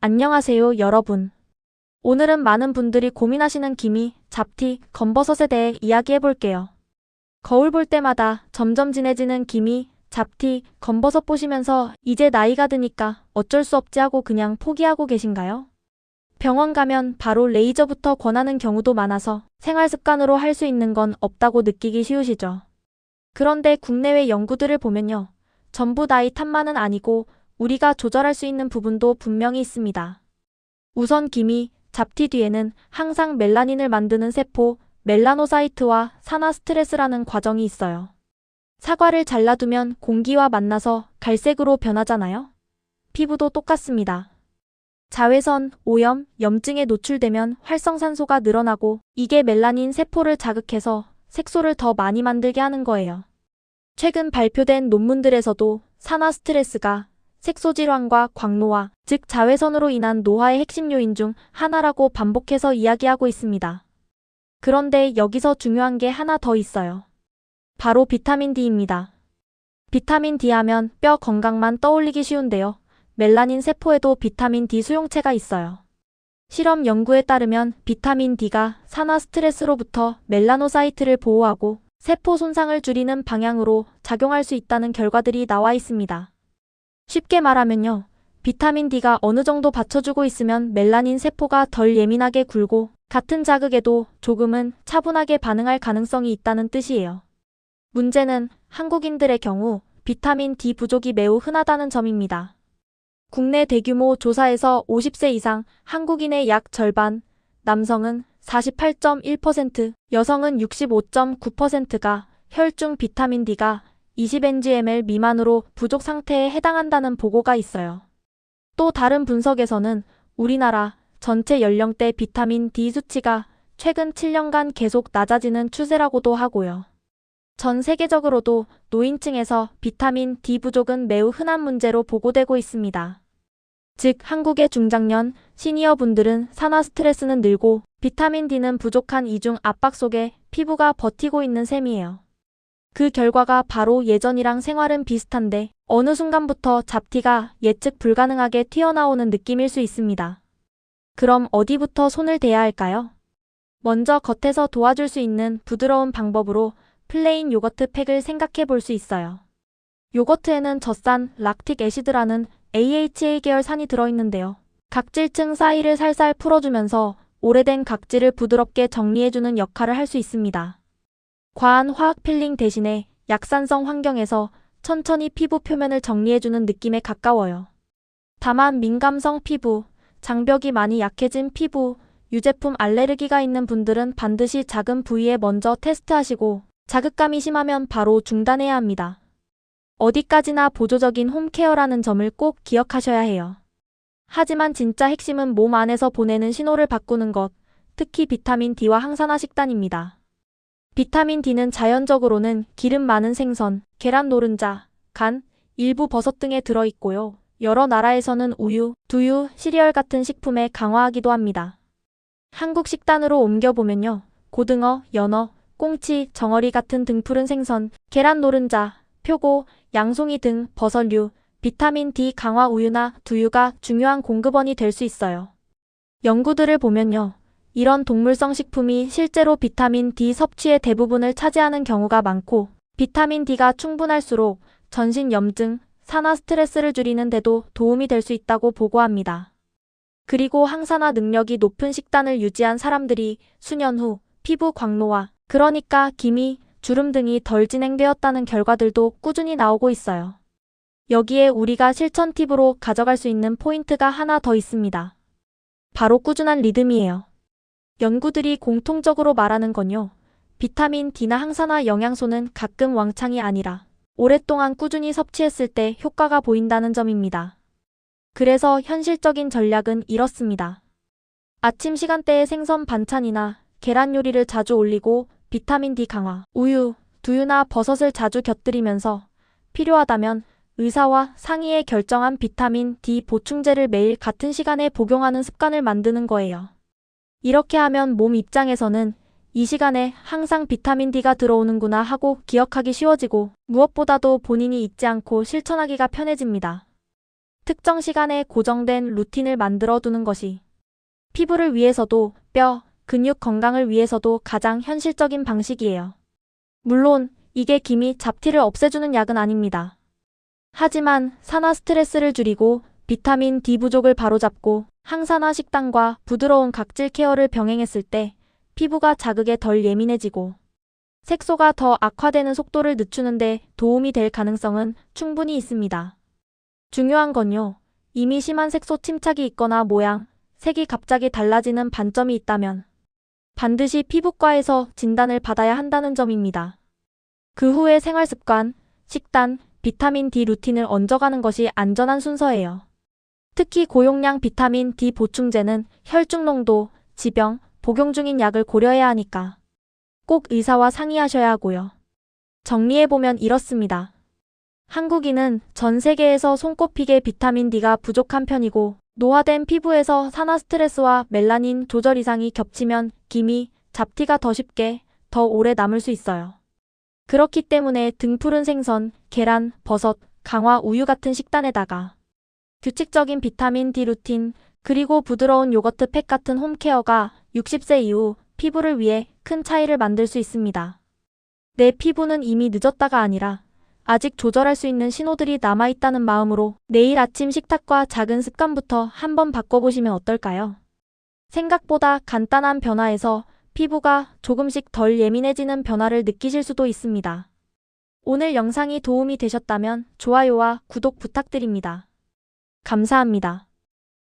안녕하세요, 여러분. 오늘은 많은 분들이 고민하시는 기미, 잡티, 검버섯에 대해 이야기해볼게요. 거울 볼 때마다 점점 진해지는 기미, 잡티, 검버섯 보시면서 이제 나이가 드니까 어쩔 수 없지 하고 그냥 포기하고 계신가요? 병원 가면 바로 레이저부터 권하는 경우도 많아서 생활 습관으로 할 수 있는 건 없다고 느끼기 쉬우시죠. 그런데 국내외 연구들을 보면요. 전부 나이 탓만은 아니고 우리가 조절할 수 있는 부분도 분명히 있습니다. 우선 기미, 잡티 뒤에는 항상 멜라닌을 만드는 세포, 멜라노사이트와 산화 스트레스라는 과정이 있어요. 사과를 잘라두면 공기와 만나서 갈색으로 변하잖아요. 피부도 똑같습니다. 자외선, 오염, 염증에 노출되면 활성산소가 늘어나고 이게 멜라닌 세포를 자극해서 색소를 더 많이 만들게 하는 거예요. 최근 발표된 논문들에서도 산화 스트레스가 색소 질환과 광노화, 즉 자외선으로 인한 노화의 핵심 요인 중 하나라고 반복해서 이야기하고 있습니다. 그런데 여기서 중요한 게 하나 더 있어요. 바로 비타민 D입니다. 비타민 D 하면 뼈 건강만 떠올리기 쉬운데요. 멜라닌 세포에도 비타민 D 수용체가 있어요. 실험 연구에 따르면 비타민 D가 산화 스트레스로부터 멜라노사이트를 보호하고 세포 손상을 줄이는 방향으로 작용할 수 있다는 결과들이 나와 있습니다. 쉽게 말하면요. 비타민 D가 어느 정도 받쳐주고 있으면 멜라닌 세포가 덜 예민하게 굴고 같은 자극에도 조금은 차분하게 반응할 가능성이 있다는 뜻이에요. 문제는 한국인들의 경우 비타민 D 부족이 매우 흔하다는 점입니다. 국내 대규모 조사에서 50세 이상 한국인의 약 절반, 남성은 48.1%, 여성은 65.9%가 혈중 비타민 D가 20mg 미만으로 부족 상태에 해당한다는 보고가 있어요. 또 다른 분석에서는 우리나라 전체 연령대 비타민 D 수치가 최근 7년간 계속 낮아지는 추세라고도 하고요. 전 세계적으로도 노인층에서 비타민 D 부족은 매우 흔한 문제로 보고되고 있습니다. 즉 한국의 중장년, 시니어 분들은 산화 스트레스는 늘고 비타민 D는 부족한 이중 압박 속에 피부가 버티고 있는 셈이에요. 그 결과가 바로 예전이랑 생활은 비슷한데 어느 순간부터 잡티가 예측 불가능하게 튀어나오는 느낌일 수 있습니다. 그럼 어디부터 손을 대야 할까요? 먼저 겉에서 도와줄 수 있는 부드러운 방법으로 플레인 요거트 팩을 생각해 볼 수 있어요. 요거트에는 젖산, 락틱 애시드라는 AHA 계열 산이 들어있는데요. 각질층 사이를 살살 풀어주면서 오래된 각질을 부드럽게 정리해주는 역할을 할 수 있습니다. 과한 화학 필링 대신에 약산성 환경에서 천천히 피부 표면을 정리해주는 느낌에 가까워요. 다만 민감성 피부, 장벽이 많이 약해진 피부, 유제품 알레르기가 있는 분들은 반드시 작은 부위에 먼저 테스트하시고 자극감이 심하면 바로 중단해야 합니다. 어디까지나 보조적인 홈케어라는 점을 꼭 기억하셔야 해요. 하지만 진짜 핵심은 몸 안에서 보내는 신호를 바꾸는 것, 특히 비타민 D와 항산화 식단입니다. 비타민 D는 자연적으로는 기름 많은 생선, 계란 노른자, 간, 일부 버섯 등에 들어있고요. 여러 나라에서는 우유, 두유, 시리얼 같은 식품에 강화하기도 합니다. 한국 식단으로 옮겨보면요. 고등어, 연어, 꽁치, 정어리 같은 등푸른 생선, 계란 노른자, 표고, 양송이 등 버섯류, 비타민 D 강화 우유나 두유가 중요한 공급원이 될 수 있어요. 연구들을 보면요. 이런 동물성 식품이 실제로 비타민 D 섭취의 대부분을 차지하는 경우가 많고 비타민 D가 충분할수록 전신 염증, 산화 스트레스를 줄이는 데도 도움이 될 수 있다고 보고합니다. 그리고 항산화 능력이 높은 식단을 유지한 사람들이 수년 후 피부 광노화, 그러니까 기미, 주름 등이 덜 진행되었다는 결과들도 꾸준히 나오고 있어요. 여기에 우리가 실천 팁으로 가져갈 수 있는 포인트가 하나 더 있습니다. 바로 꾸준한 리듬이에요. 연구들이 공통적으로 말하는 건요. 비타민 D나 항산화 영양소는 가끔 왕창이 아니라 오랫동안 꾸준히 섭취했을 때 효과가 보인다는 점입니다. 그래서 현실적인 전략은 이렇습니다. 아침 시간대에 생선 반찬이나 계란 요리를 자주 올리고 비타민 D 강화, 우유, 두유나 버섯을 자주 곁들이면서 필요하다면 의사와 상의해 결정한 비타민 D 보충제를 매일 같은 시간에 복용하는 습관을 만드는 거예요. 이렇게 하면 몸 입장에서는 이 시간에 항상 비타민 D가 들어오는구나 하고 기억하기 쉬워지고 무엇보다도 본인이 잊지 않고 실천하기가 편해집니다. 특정 시간에 고정된 루틴을 만들어 두는 것이 피부를 위해서도 뼈, 근육 건강을 위해서도 가장 현실적인 방식이에요. 물론 이게 기미, 잡티를 없애주는 약은 아닙니다. 하지만 산화 스트레스를 줄이고 비타민 D 부족을 바로잡고 항산화 식단과 부드러운 각질 케어를 병행했을 때 피부가 자극에 덜 예민해지고 색소가 더 악화되는 속도를 늦추는 데 도움이 될 가능성은 충분히 있습니다. 중요한 건요, 이미 심한 색소 침착이 있거나 모양, 색이 갑자기 달라지는 반점이 있다면 반드시 피부과에서 진단을 받아야 한다는 점입니다. 그 후에 생활습관, 식단, 비타민 D 루틴을 얹어가는 것이 안전한 순서예요. 특히 고용량 비타민 D 보충제는 혈중 농도, 지병, 복용 중인 약을 고려해야 하니까 꼭 의사와 상의하셔야 하고요. 정리해보면 이렇습니다. 한국인은 전 세계에서 손꼽히게 비타민 D가 부족한 편이고 노화된 피부에서 산화 스트레스와 멜라닌 조절 이상이 겹치면 기미, 잡티가 더 쉽게, 더 오래 남을 수 있어요. 그렇기 때문에 등푸른 생선, 계란, 버섯, 강화 우유 같은 식단에다가 규칙적인 비타민 D 루틴, 그리고 부드러운 요거트 팩 같은 홈케어가 60세 이후 피부를 위해 큰 차이를 만들 수 있습니다. 내 피부는 이미 늦었다가 아니라 아직 조절할 수 있는 신호들이 남아있다는 마음으로 내일 아침 식탁과 작은 습관부터 한번 바꿔보시면 어떨까요? 생각보다 간단한 변화에서 피부가 조금씩 덜 예민해지는 변화를 느끼실 수도 있습니다. 오늘 영상이 도움이 되셨다면 좋아요와 구독 부탁드립니다. 감사합니다.